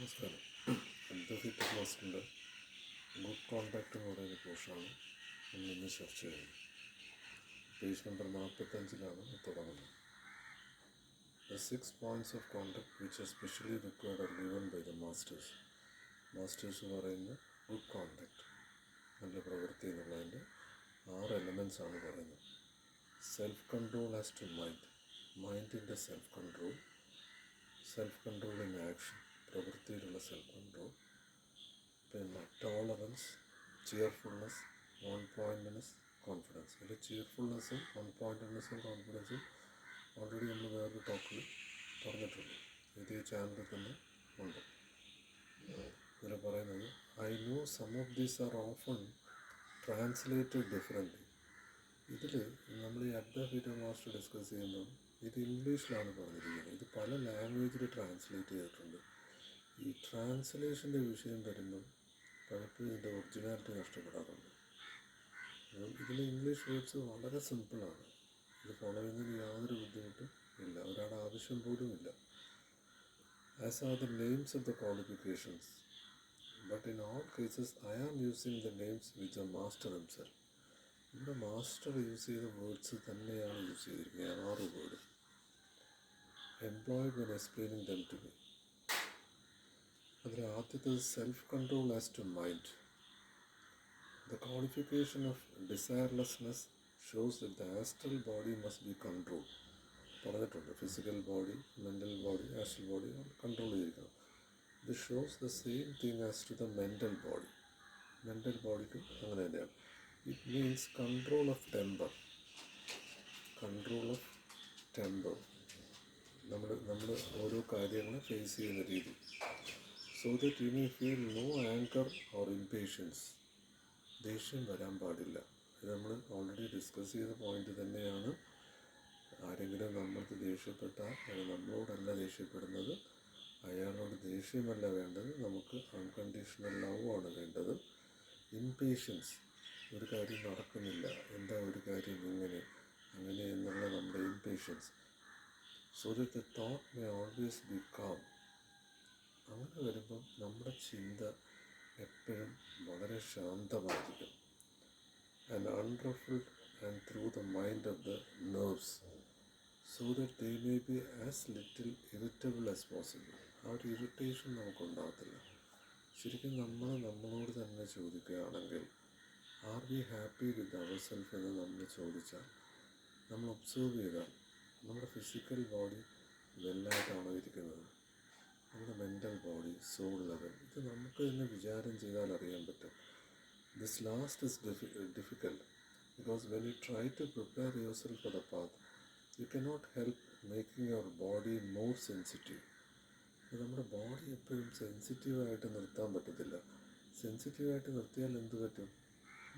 നമസ്കാരം. Advocate മാസ്റ്ററിൻ്റെ good contact എന്ന് പറയുന്ന കോഴ്സാണ് നമ്മൾ ഇന്ന് ചർച്ച ചെയ്യുന്നത്. പേജ് നമ്പർ 45 തുടങ്ങുന്നത്. The 6 points of conduct which are specially required are given by the masters. Masters പറയുന്ന ഗുഡ് കോണ്ടാക്ട്, നല്ല പ്രവൃത്തി എന്നുള്ളതിൻ്റെ 6 എലമെൻറ്റ്സ് ആണ് പറയുന്നത്. സെൽഫ് കൺട്രോൾ ആസ് ടു മൈൻഡിൻ്റെ സെൽഫ് കൺട്രോൾ ഇൻ ആക്ഷൻ, പ്രവൃത്തിയിലുള്ള സെൽഫ് കൺട്രോൾ. പിന്നെ tolerance, cheerfulness, one pointedness, confidence. ഇതിൽ ചിയർഫുൾനെസ്സും ഓൺ പോയിൻറ്റ്നെസ്സും കോൺഫിഡൻസും ഓൾറെഡി നമ്മൾ വേറൊരു ടോക്കിൽ പറഞ്ഞിട്ടുണ്ട്. ഇത് ഈ ചാനലിൽ തന്നെ ഉണ്ട്. ഇതിൽ പറയുന്നത് I know some of these are often translated differently. ഇതിൽ നമ്മൾ ഈ അഡ്വക്കേറ്റ് മാസ്റ്റർ ഡിസ്കസ് ചെയ്യുമ്പോൾ ഇത് ഇംഗ്ലീഷിലാണ് പറഞ്ഞിരിക്കുന്നത്. ഇത് പല ലാംഗ്വേജിൽ ട്രാൻസ്ലേറ്റ് ചെയ്തിട്ടുണ്ട്. ഈ ട്രാൻസ്ലേഷൻ്റെ വിഷയം വരുമ്പം പലപ്പോഴും ഇതിൻ്റെ ഒറിജിനാലിറ്റി നഷ്ടപ്പെടാറുണ്ട്. ഇതിലെ ഇംഗ്ലീഷ് വേർഡ്സ് വളരെ സിമ്പിളാണ്. ഇത് ഫോളോ ചെയ്യുന്നതിന് യാതൊരു ബുദ്ധിമുട്ടും ഇല്ല, ഒരാളുടെ ആവശ്യം പോലും ഇല്ല. As are the names of the qualifications, but in all cases I am using the names which the master himself. ഇവിടെ മാസ്റ്റർ യൂസ് ചെയ്ത വേർഡ്സ് തന്നെയാണ് യൂസ് ചെയ്തിരിക്കുന്നത്. 6 word employed when explaining them to me. അതിൽ ആദ്യത്തേത് self control as to mind. The qualification of desirelessness shows that the astral body must be control. പറഞ്ഞിട്ടുണ്ട്, physical body, mental body, astral body control ചെയ്തിരിക്കണം. This shows the same thing as to the mental body. Mental ബോഡിക്കും അങ്ങനെ തന്നെയാണ്. It means control of temper. നമ്മൾ ഓരോ കാര്യങ്ങളെ face ചെയ്യുന്ന രീതി. So that you may feel no anger or impatience. ദേഷ്യം വരാൻ പാടില്ല. ഇത് നമ്മൾ ഓൾറെഡി ഡിസ്കസ് ചെയ്ത പോയിന്റ് തന്നെയാണ്. ആരെങ്കിലും നമ്മൾക്ക് ദേഷ്യപ്പെട്ടാൽ അത് നമ്മളോടല്ല ദേഷ്യപ്പെടുന്നത്, അയാളോട് ദേഷ്യമല്ല വേണ്ടത്, നമുക്ക് അൺകണ്ടീഷണൽ ലവ് ആണ് വേണ്ടത്. ഇംപേഷ്യൻസ്, ഒരു കാര്യം നടക്കുന്നില്ല, എന്താ ഒരു കാര്യം അങ്ങനെ എന്നുള്ള നമ്മുടെ impatience. So that the thought may always be calm. അങ്ങനെ വരുമ്പം നമ്മുടെ ചിന്ത എപ്പോഴും വളരെ ശാന്തമായിരിക്കും. And unruffled and through the mind of the nerves, so that they may be as little irritable as possible. ആ ഒരു ഇറിറ്റേഷൻ നമുക്കുണ്ടാകത്തില്ല. ശരിക്കും നമ്മളോട് തന്നെ ചോദിക്കുകയാണെങ്കിൽ are we happy with our self എന്ന് നമ്മൾ ചോദിച്ചാൽ, നമ്മൾ ഒബ്സേർവ് ചെയ്താൽ നമ്മുടെ ഫിസിക്കൽ ബോഡി വെല്ലായിട്ടാണോ ഇരിക്കുന്നത്, നമ്മുടെ മെൻ്റൽ ബോഡി, സോൾ ലെവൽ, ഇത് നമുക്ക് തന്നെ വിചാരം ചെയ്താൽ അറിയാൻ പറ്റും. This last is difficult because when you try to prepare yourself for the path, you cannot help making your body more sensitive. നമ്മുടെ ബോഡി എപ്പോഴും സെൻസിറ്റീവായിട്ട് നിർത്താൻ പറ്റത്തില്ല. സെൻസിറ്റീവായിട്ട് നിർത്തിയാൽ എന്ത് പറ്റും?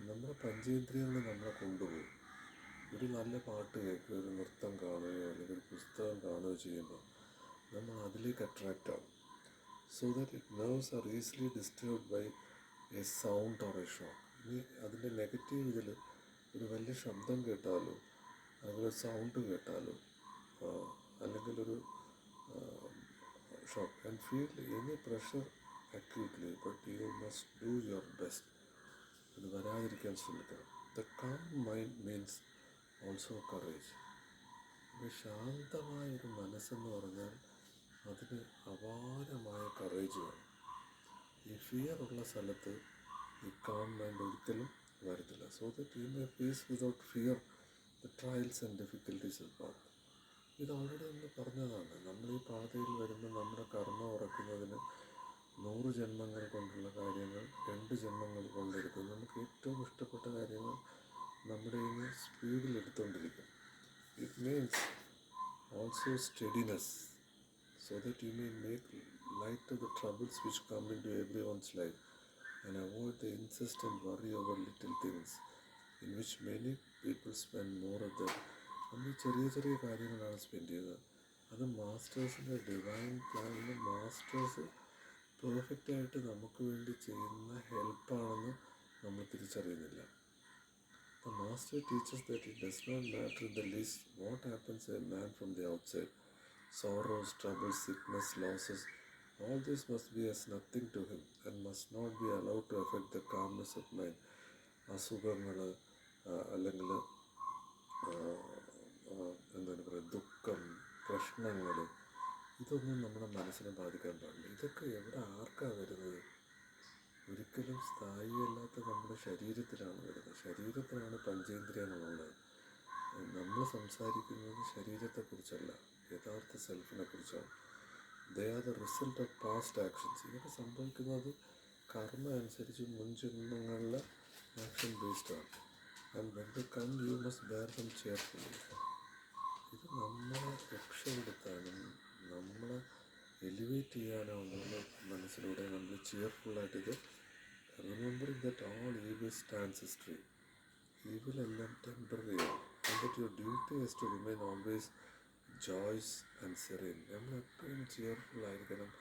നമ്മുടെ പഞ്ചേന്ദ്രിയങ്ങൾ നമ്മളെ കൊണ്ടുപോകും. ഒരു നല്ല പാട്ട് കേൾക്കുകയോ ഒരു നൃത്തം കാണുകയോ അല്ലെങ്കിൽ ഒരു പുസ്തകം കാണുകയോ ചെയ്യുമ്പോൾ നമ്മൾ അതിലേക്ക് അട്രാക്റ്റ് ആവും. So that nerves are easily disturbed by a sound or a shock. ഇനി അതിൻ്റെ നെഗറ്റീവ് ഇതിൽ ഒരു വലിയ ശബ്ദം കേട്ടാലോ അതുപോലെ സൗണ്ട് കേട്ടാലോ അല്ലെങ്കിൽ ഒരു shock and feel any pressure acutely, but you must do your best. ഇത് വരാതിരിക്കാൻ ശ്രമിക്കണം. The calm mind means also courage. ശാന്തമായൊരു മനസ്സെന്ന് പറഞ്ഞാൽ അതിന് അപാരമായ കറേജ് വേണം. ഈ ഫിയർ ഉള്ള സ്ഥലത്ത് ഈ കാം മൈൻഡ് ഒരിക്കലും വരത്തില്ല. So that you may face without fear the trials and difficulties of path. ഇത് ഓൾറെഡി നമ്മൾ പറഞ്ഞതാണ്. നമ്മൾ ഈ പാതയിൽ വരുമ്പോൾ നമ്മുടെ കർമ്മ ഉറക്കുന്നതിന് 100 ജന്മങ്ങൾ കൊണ്ടുള്ള കാര്യങ്ങൾ 2 ജന്മങ്ങൾ കൊണ്ടെടുക്കും. നമുക്ക് ഏറ്റവും ഇഷ്ടപ്പെട്ട കാര്യങ്ങൾ നമ്മുടെ ഇന്ന് സ്പീഡിൽ എടുത്തുകൊണ്ടിരിക്കും. It means also steadiness, so that you may make light of the troubles which come into everyone's life and avoid the incessant worry over little things in which many people spend more of their. നമ്മൾ ചെറിയ കാര്യങ്ങളാണ് spend ചെയ്യുന്നത്. അത് മാസ്റ്റേഴ്സിൻ്റെ divine പ്ലാനിൽ masters പെർഫെക്റ്റായിട്ട് നമുക്ക് വേണ്ടി ചെയ്യുന്ന ഹെൽപ്പാണെന്ന് നമ്മൾ തിരിച്ചറിയുന്നില്ല. The master teaches that it does not matter in the least what happens to a man from the outside. Sorrows, troubles, sickness, losses All this must be as nothing to him and must not be allowed to affect the calmness of mind. അസുഖങ്ങൾ അല്ലെങ്കിൽ എന്താണ് പറയുക, ദുഃഖം, പ്രശ്നങ്ങൾ, ഇതൊന്നും നമ്മുടെ മനസ്സിനെ ബാധിക്കാൻ പാടില്ല. ഇതൊക്കെ എവിടെ ആർക്കാണ് വരുന്നത്? ഒരിക്കലും സ്ഥായിയല്ലാത്ത നമ്മുടെ ശരീരത്തിലാണ് വരുന്നത്. ശരീരത്തിലാണ് പഞ്ചേന്ദ്രിയങ്ങളുള്ളത്. നമ്മൾ സംസാരിക്കുന്നത് ശരീരത്തെക്കുറിച്ചല്ല, യഥാർത്ഥ സെൽഫിനെ കുറിച്ചാണ്. They are the result of past actions. ഇതൊക്കെ സംഭവിക്കുന്നത് കർമ്മ അനുസരിച്ച് മുൻജന്മങ്ങളിലെ ആക്ഷൻ ബേസ്ഡാണ്. And when they come you must bear them cheerfully. ഇത് നമ്മളെ രക്ഷപ്പെടുത്താനും നമ്മളെ എലിവേറ്റ് ചെയ്യാനോ എന്നുള്ള മനസ്സിലൂടെ നമ്മൾ ചെയർഫുള്ളായിട്ട് ഇത് remembering that all evil stands history. ഈവിലെല്ലാം ടെമ്പററിയാണ്. And that your duty is to remain always joyous and serene. നമ്മൾ എപ്പോഴും ചെയർഫുള്ളായിരിക്കണം,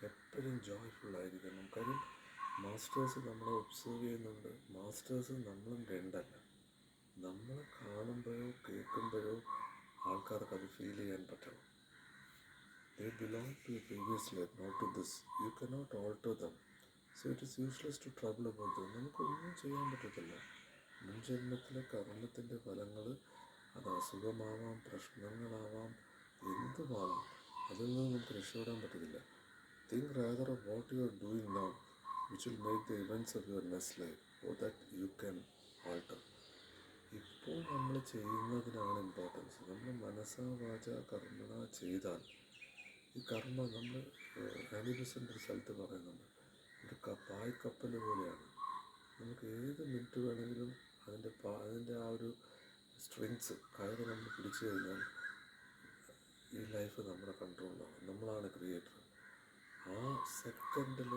എപ്പോഴും ജോയ്ഫുള്ളായിരിക്കണം. കാര്യം മാസ്റ്റേഴ്സ് നമ്മളെ ഒബ്സർവ് ചെയ്യുന്നുണ്ട്. മാസ്റ്റേഴ്സ് നമ്മളും രണ്ടല്ല. നമ്മളെ കാണുമ്പോഴോ കേൾക്കുമ്പോഴോ ആൾക്കാർക്ക് അത് ഫീൽ ചെയ്യാൻ പറ്റണം. They belong to a previous life, not to this. You cannot alter them. So it is useless to trouble about them. നമുക്കൊന്നും ചെയ്യാൻ പറ്റത്തില്ല. മുൻജന്മത്തിലെ കർമ്മത്തിൻ്റെ ഫലങ്ങൾ, അത് അസുഖമാവാം, പ്രശ്നങ്ങളാവാം, എന്തുമാവാം, അതിൽ നിന്ന് നമുക്ക് രക്ഷപ്പെടാൻ പറ്റത്തില്ല. Think rather of what you are doing now, which will make the events of your next life, or that you can alter. ഇപ്പോൾ നമ്മൾ ചെയ്യുന്നതിനാണ് ഇമ്പോർട്ടൻസ്. നമ്മൾ മനസ്സാ വാച കർമ്മണ ചെയ്താൽ, ഈ കർമ്മ നമ്മൾ ആനിബിസിൻ്റെ ഒരു സ്ഥലത്ത് പറയുന്നുണ്ട്, ഒരു പായ്ക്കപ്പൽ പോലെയാണ്. നമുക്ക് ഏത് മിനിറ്റ് വേണമെങ്കിലും അതിൻ്റെ ആ ഒരു സ്ട്രിങ്സ് കയറ് നമ്മൾ പിടിച്ചു കഴിഞ്ഞാൽ ഈ ലൈഫ് നമ്മുടെ കൺട്രോളിലാണ്. നമ്മളാണ് ക്രിയേറ്റർ. ആ സെക്കൻഡിൽ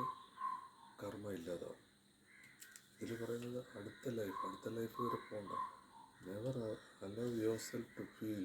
കർമ്മ ഇല്ലാതാവും. ഇതിൽ പറയുന്നത് അടുത്ത ലൈഫ് വരെ പോകണ്ട. Never allow yourself to feel